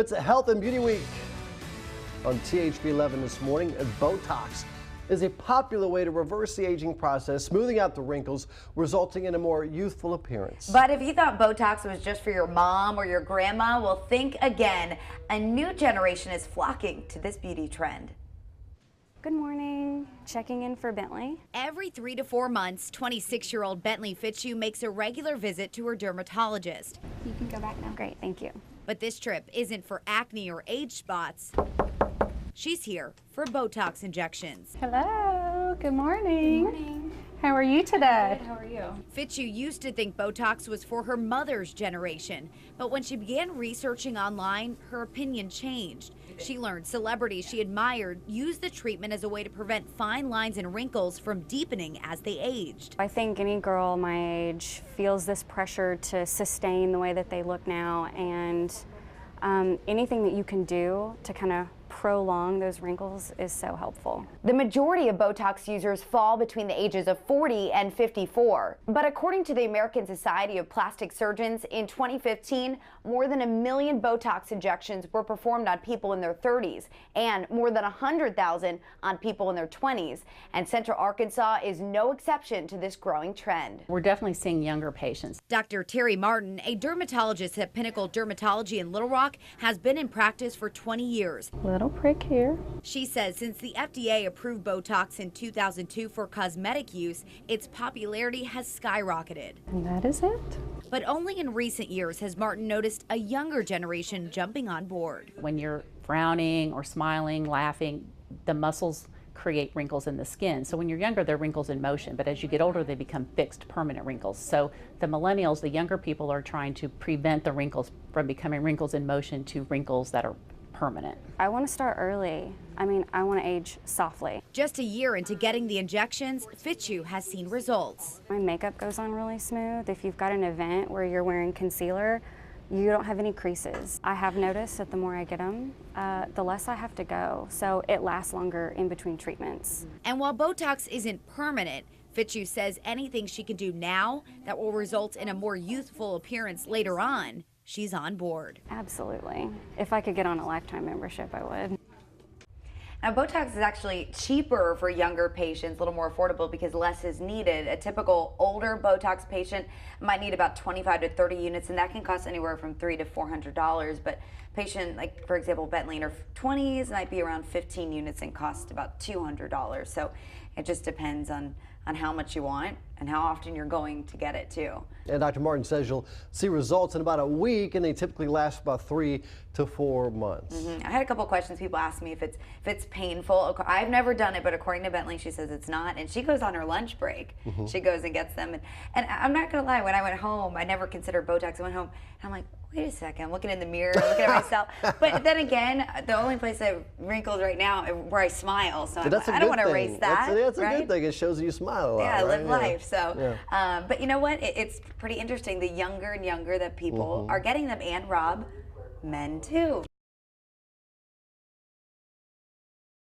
It's a Health and Beauty Week on THB 11 this morning. Botox is a popular way to reverse the aging process, smoothing out the wrinkles, resulting in a more youthful appearance. But if you thought Botox was just for your mom or your grandma, well, think again. A new generation is flocking to this beauty trend. Good morning. Checking in for Bentley. Every 3 to 4 months, 26-year-old Bentley Fitzhugh makes a regular visit to her dermatologist. You can go back now. Great, thank you. But this trip isn't for acne or age spots. She's here for Botox injections. Hello, good morning. Good morning. How are you today? Good, how are you? Fitzhugh used to think Botox was for her mother's generation, but when she began researching online, her opinion changed. She learned celebrities she admired used the treatment as a way to prevent fine lines and wrinkles from deepening as they aged. I think any girl my age feels this pressure to sustain the way that they look now, and anything that you can do to kind of prolong those wrinkles is so helpful. The majority of Botox users fall between the ages of 40 and 54. But according to the American Society of Plastic Surgeons, in 2015, more than 1 million Botox injections were performed on people in their 30s and more than 100,000 on people in their 20s. And Central Arkansas is no exception to this growing trend. We're definitely seeing younger patients. Dr. Terry Martin, a dermatologist at Pinnacle Dermatology in Little Rock, has been in practice for 20 years. Little prick here. She says since the FDA approved Botox in 2002 for cosmetic use, its popularity has skyrocketed. And that is it. But only in recent years has Martin noticed a younger generation jumping on board. When you're frowning or smiling, laughing, the muscles create wrinkles in the skin. So when you're younger, they're wrinkles in motion, but as you get older, they become fixed, permanent wrinkles. So the millennials, the younger people, are trying to prevent the wrinkles from becoming wrinkles in motion to wrinkles that are permanent. I want to start early. I mean, I want to age softly. Just a year into getting the injections, Fitzhugh has seen results. My makeup goes on really smooth. If you've got an event where you're wearing concealer, you don't have any creases. I have noticed that the more I get them, the less I have to go. So it lasts longer in between treatments. And while Botox isn't permanent, Fitzhugh says anything she can do now that will result in a more youthful appearance later on, she's on board. Absolutely. If I could get on a lifetime membership, I would. Now, Botox is actually cheaper for younger patients, a little more affordable because less is needed. A typical older Botox patient might need about 25 to 30 units, and that can cost anywhere from $300 to $400. But patient, like for example, Bentley in her 20s might be around 15 units and cost about $200. So it just depends on how much you want and how often you're going to get it too. And Dr. Martin says you'll see results in about a week, and they typically last about 3 to 4 months. I had a couple questions. People ask me if it's painful. I've never done it, but according to Bentley, she says it's not. And she goes on her lunch break. She goes and gets them. And I'm not gonna lie, when I went home, I never considered Botox. I went home and I'm like, wait a second, I'm looking in the mirror, looking at myself. But then again, the only place I have wrinkles right now is where I smile. So I don't want to erase that. That's a right? good thing. It shows that you smile a lot. Yeah, right? live life. So, Yeah. but you know what? It's pretty interesting. The younger and younger that people are getting them, and Rob, men too.